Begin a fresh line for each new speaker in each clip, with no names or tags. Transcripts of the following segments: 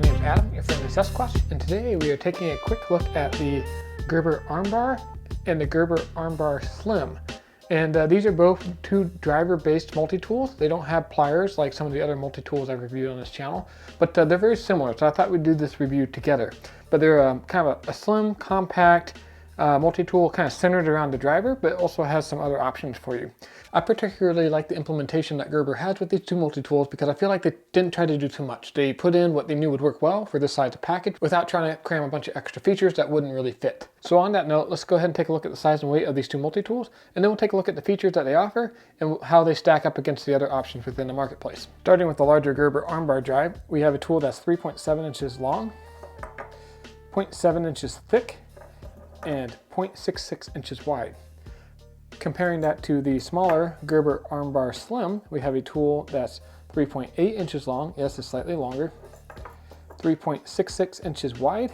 name is Adam, your friendly Sasquatch, and today we are taking a quick look at the Gerber Armbar and the Gerber Armbar Slim. And these are both two driver-based multi-tools. They don't have pliers like some of the other multi-tools I've reviewed on this channel, but they're very similar, so I thought we'd do this review together. But they're kind of a slim, compact multi-tool kind of centered around the driver, but also has some other options for you. I particularly like the implementation that Gerber has with these two multi-tools because I feel like they didn't try to do too much. They put in what they knew would work well for this size of package without trying to cram a bunch of extra features that wouldn't really fit. So on that note, let's go ahead and take a look at the size and weight of these two multi-tools, and then we'll take a look at the features that they offer and how they stack up against the other options within the marketplace. Starting with the larger Gerber Armbar drive, we have a tool that's 3.7 inches long, 0.7 inches thick, and 0.66 inches wide. Comparing that to the smaller Gerber Armbar Slim, we have a tool that's 3.8 inches long, yes, it's slightly longer, 3.66 inches wide,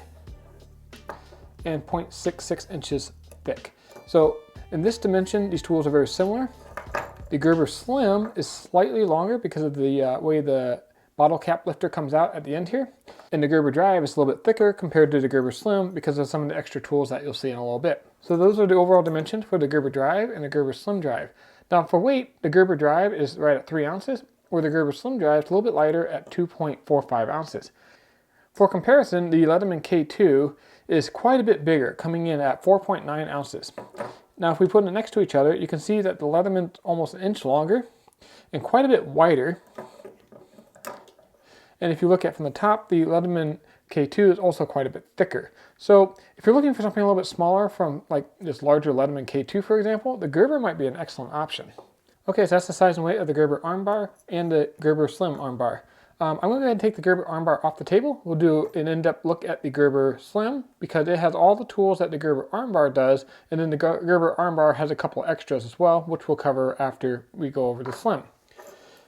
and 0.66 inches thick. So in this dimension, these tools are very similar. The Gerber Slim is slightly longer because of the way the bottle cap lifter comes out at the end here. And the Gerber Drive is a little bit thicker compared to the Gerber Slim because of some of the extra tools that you'll see in a little bit. So those are the overall dimensions for the Gerber Drive and the Gerber Slim Drive. Now for weight, the Gerber Drive is right at 3 ounces, where the Gerber Slim Drive is a little bit lighter at 2.45 ounces. For comparison, the Leatherman K2 is quite a bit bigger, coming in at 4.9 ounces. Now if we put them next to each other, you can see that the Leatherman is almost an inch longer and quite a bit wider. And if you look at from the top, the Leatherman K2 is also quite a bit thicker. So if you're looking for something a little bit smaller from like this larger Leatherman K2, for example, the Gerber might be an excellent option. Okay, so that's the size and weight of the Gerber Armbar and the Gerber Slim Armbar. I'm going to go ahead and take the Gerber Armbar off the table. We'll do an in-depth look at the Gerber Slim because it has all the tools that the Gerber Armbar does, and then the Gerber Armbar has a couple extras as well, which we'll cover after we go over the Slim.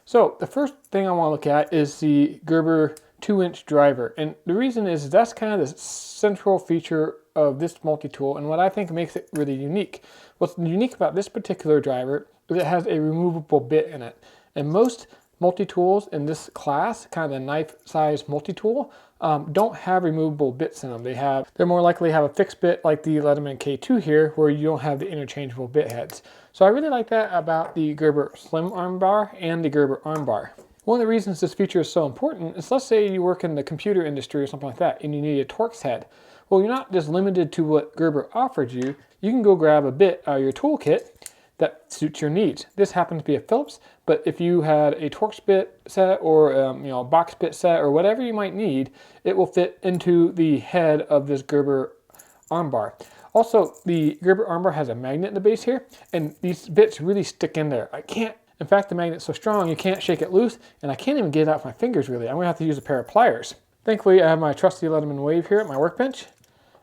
So the first thing I want to look at is the Gerber 2-inch driver. And the reason is that's kind of the central feature of this multi-tool and what I think makes it really unique. What's unique about this particular driver is it has a removable bit in it. And most multi-tools in this class, kind of the knife-sized multi-tool, don't have removable bits in them. They're more likely to have a fixed bit like the Leatherman K2 here, where you don't have the interchangeable bit heads. So I really like that about the Gerber Slim Armbar and the Gerber Armbar. One of the reasons this feature is so important is, let's say you work in the computer industry or something like that and you need a Torx head. Well, you're not just limited to what Gerber offered you. You can go grab a bit out of your toolkit that suits your needs. This happens to be a Phillips, but if you had a Torx bit set or a box bit set or whatever you might need, it will fit into the head of this Gerber Armbar. Also, the Gerber Armbar has a magnet in the base here, and these bits really stick in there. In fact, the magnet's so strong you can't shake it loose, and I can't even get it out with my fingers really. I'm gonna have to use a pair of pliers. Thankfully, I have my trusty Leatherman Wave here at my workbench,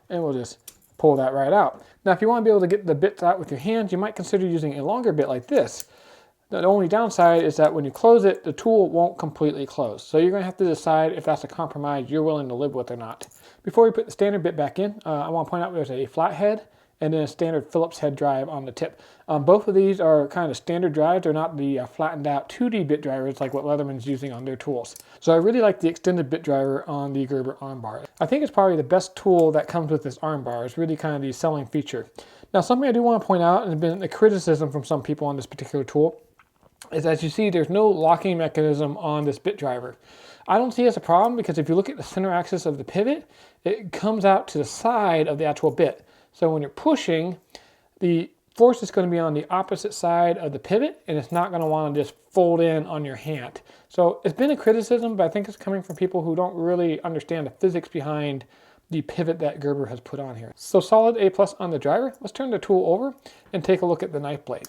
and we'll just pull that right out. Now, if you want to be able to get the bits out with your hands, you might consider using a longer bit like this. The only downside is that when you close it, the tool won't completely close. So you're going to have to decide if that's a compromise you're willing to live with or not. Before we put the standard bit back in, I want to point out there's a flat head and then a standard Phillips head drive on the tip. Both of these are kind of standard drives. They're not the flattened out 2D bit drivers like what Leatherman's using on their tools. So I really like the extended bit driver on the Gerber Armbar. I think it's probably the best tool that comes with this armbar. It's really kind of the selling feature. Now, something I do want to point out, and has been a criticism from some people on this particular tool, is as you see, there's no locking mechanism on this bit driver. I don't see it as a problem because if you look at the center axis of the pivot, it comes out to the side of the actual bit. So when you're pushing, the force is going to be on the opposite side of the pivot, and it's not going to want to just fold in on your hand. So it's been a criticism, but I think it's coming from people who don't really understand the physics behind the pivot that Gerber has put on here. So solid A+ on the driver. Let's turn the tool over and take a look at the knife blade.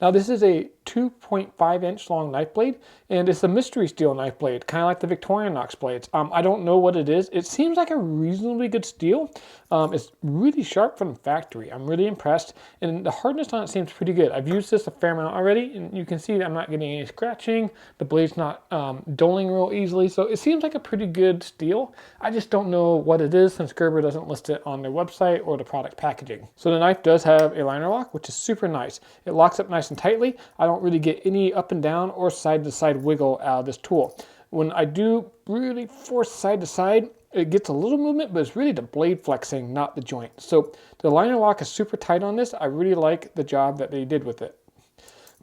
Now this is a 2.5 inch long knife blade, and it's a mystery steel knife blade, kind of like the Victorianox blades. I don't know what it is. It seems like a reasonably good steel. It's really sharp from the factory. I'm really impressed, and the hardness on it seems pretty good. I've used this a fair amount already, and you can see that I'm not getting any scratching. The blade's not dulling real easily, so it seems like a pretty good steel. I just don't know what it is since Gerber doesn't list it on their website or the product packaging. So the knife does have a liner lock, which is super nice. It locks up nice and tightly. I don't really get any up and down or side to side wiggle out of this tool. when I do really force side to side, it gets a little movement, but it's really the blade flexing, not the joint. So the liner lock is super tight on this. I really like the job that they did with it.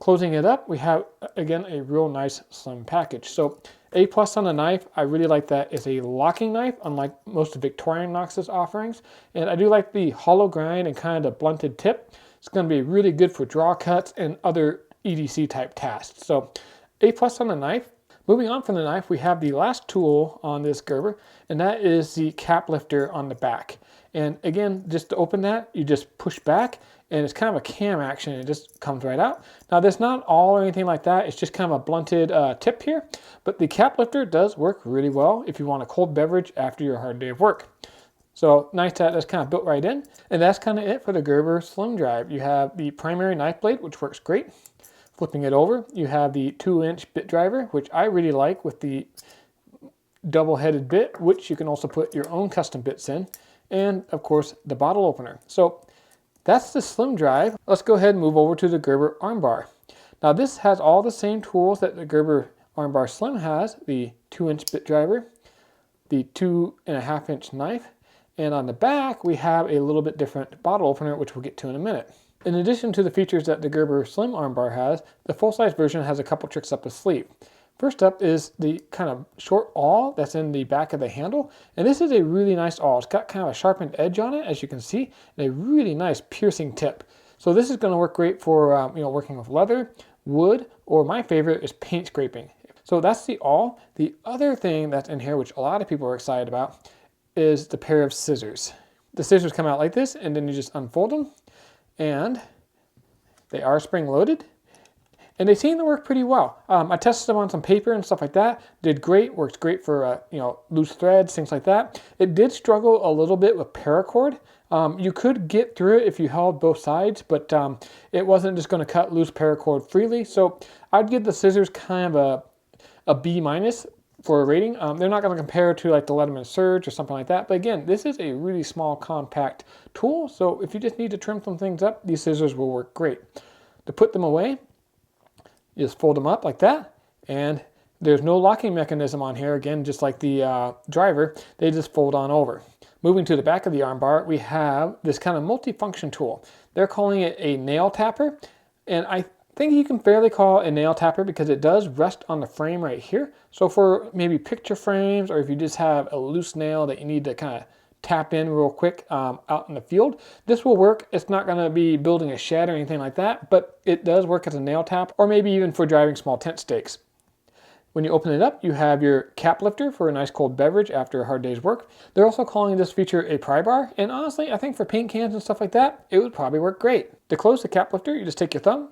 Closing it up, we have, again, a real nice slim package. So A+ on the knife, I really like that. It's a locking knife, unlike most of Victorianox's offerings. And I do like the hollow grind and kind of blunted tip. It's going to be really good for draw cuts and other EDC type tasks. So A+ on the knife. Moving on from the knife, we have the last tool on this Gerber, and that is the cap lifter on the back. And again, just to open that, you just push back, and it's kind of a cam action. It just comes right out. Now, there's not all or anything like that. It's just kind of a blunted tip here, but the cap lifter does work really well if you want a cold beverage after your hard day of work. So nice that that's kind of built right in. And that's kind of it for the Gerber Slim Drive. You have the primary knife blade, which works great. Flipping it over, you have the 2-inch bit driver, which I really like with the double-headed bit, which you can also put your own custom bits in. And of course, the bottle opener. So that's the Slim Drive. Let's go ahead and move over to the Gerber Armbar. Now this has all the same tools that the Gerber Armbar Slim has, the 2-inch bit driver, the 2.5-inch knife, and on the back we have a little bit different bottle opener, which we'll get to in a minute. In addition to the features that the Gerber Slim Armbar has, the full-size version has a couple tricks up the sleeve. First up is the kind of short awl that's in the back of the handle. And this is a really nice awl. It's got kind of a sharpened edge on it, as you can see, and a really nice piercing tip. So this is going to work great for working with leather, wood, or my favorite is paint scraping. So that's the awl. The other thing that's in here, which a lot of people are excited about, is the pair of scissors. The scissors come out like this, and then you just unfold them, and they are spring-loaded. And they seem to work pretty well. I tested them on some paper and stuff like that. Did great, works great for loose threads, things like that. It did struggle a little bit with paracord. You could get through it if you held both sides, but it wasn't just going to cut loose paracord freely. So I'd give the scissors kind of a B- for a rating. They're not going to compare to like the Leatherman Surge or something like that. But again, this is a really small, compact tool. So if you just need to trim some things up, these scissors will work great. To put them away, you just fold them up like that, and there's no locking mechanism on here. Again, just like the driver, they just fold on over. Moving to the back of the armbar, we have this kind of multifunction tool. They're calling it a nail tapper, and I think you can fairly call it a nail tapper because it does rest on the frame right here. So for maybe picture frames, or if you just have a loose nail that you need to kind of tap in real quick out in the field, this will work. It's not going to be building a shed or anything like that, but it does work as a nail tap, or maybe even for driving small tent stakes. When you open it up, you have your cap lifter for a nice cold beverage after a hard day's work. They're also calling this feature a pry bar, and honestly, I think for paint cans and stuff like that, it would probably work great. To close the cap lifter, you just take your thumb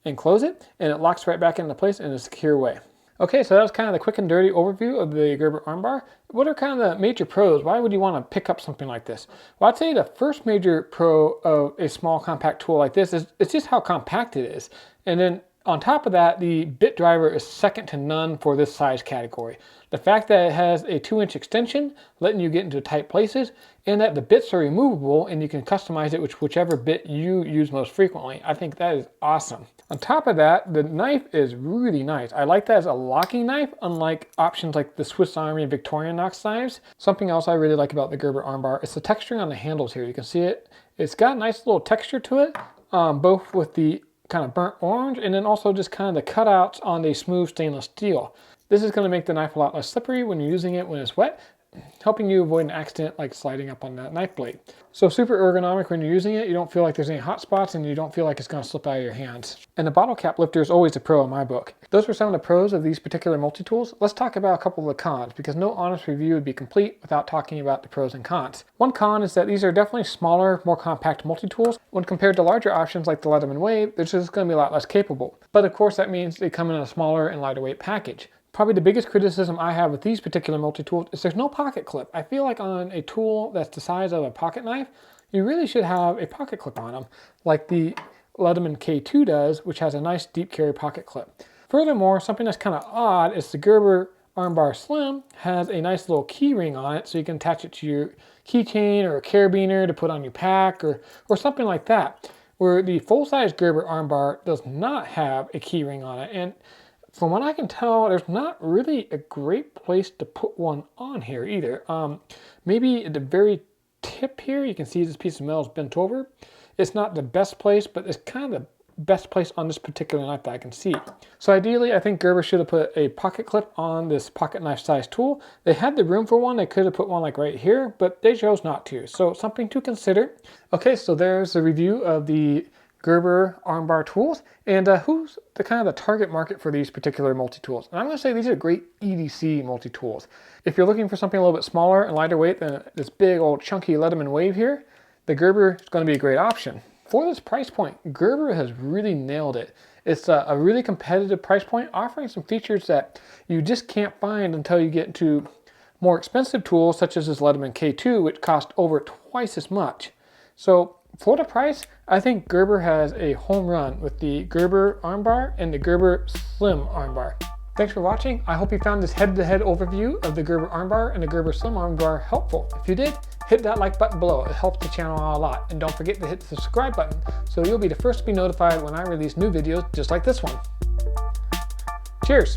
and close it, and it locks right back into place in a secure way. Okay, so that was kind of the quick and dirty overview of the Gerber Armbar. What are kind of the major pros? Why would you want to pick up something like this? Well, I'd say the first major pro of a small compact tool like this is it's just how compact it is. And then on top of that, the bit driver is second to none for this size category. The fact that it has a 2-inch extension, letting you get into tight places, and that the bits are removable and you can customize it with whichever bit you use most frequently, I think that is awesome. On top of that, the knife is really nice. I like that as a locking knife, unlike options like the Swiss Army and Victorianox knives. Something else I really like about the Gerber Armbar is the texturing on the handles here. You can see it. It's got a nice little texture to it, both with the kind of burnt orange and then also just kind of the cutouts on the smooth stainless steel. This is going to make the knife a lot less slippery when you're using it when it's wet, helping you avoid an accident like sliding up on that knife blade. So super ergonomic when you're using it. You don't feel like there's any hot spots and you don't feel like it's going to slip out of your hands. And the bottle cap lifter is always a pro in my book. Those were some of the pros of these particular multi-tools. Let's talk about a couple of the cons, because no honest review would be complete without talking about the pros and cons. One con is that these are definitely smaller, more compact multi-tools. When compared to larger options like the Leatherman Wave, they're just going to be a lot less capable. But of course that means they come in a smaller and lighter weight package. Probably the biggest criticism I have with these particular multi-tools is there's no pocket clip. I feel like on a tool that's the size of a pocket knife, you really should have a pocket clip on them, like the Leatherman K2 does, which has a nice deep carry pocket clip. Furthermore, something that's kind of odd is the Gerber Armbar Slim has a nice little key ring on it, so you can attach it to your keychain or a carabiner to put on your pack or something like that, where the full-size Gerber Armbar does not have a key ring on it. And from what I can tell, there's not really a great place to put one on here either. Maybe at the very tip here, you can see this piece of metal is bent over. It's not the best place, but it's kind of the best place on this particular knife that I can see. So ideally, I think Gerber should have put a pocket clip on this pocket knife size tool. They had the room for one. They could have put one like right here, but they chose not to. So something to consider. Okay, so there's the review of the Gerber Armbar tools, and who's the kind of the target market for these particular multi-tools. And I'm going to say these are great EDC multi-tools. If you're looking for something a little bit smaller and lighter weight than this big old chunky Leatherman wave here, the Gerber is going to be a great option. For this price point, Gerber has really nailed it. It's a really competitive price point, offering some features that you just can't find until you get into more expensive tools such as this Leatherman K2, which cost over twice as much. So for the price, I think Gerber has a home run with the Gerber Armbar and the Gerber Slim Armbar. Thanks for watching. I hope you found this head-to-head overview of the Gerber Armbar and the Gerber Slim Armbar helpful. If you did, hit that like button below. It helps the channel out a lot. And don't forget to hit the subscribe button so you'll be the first to be notified when I release new videos just like this one. Cheers!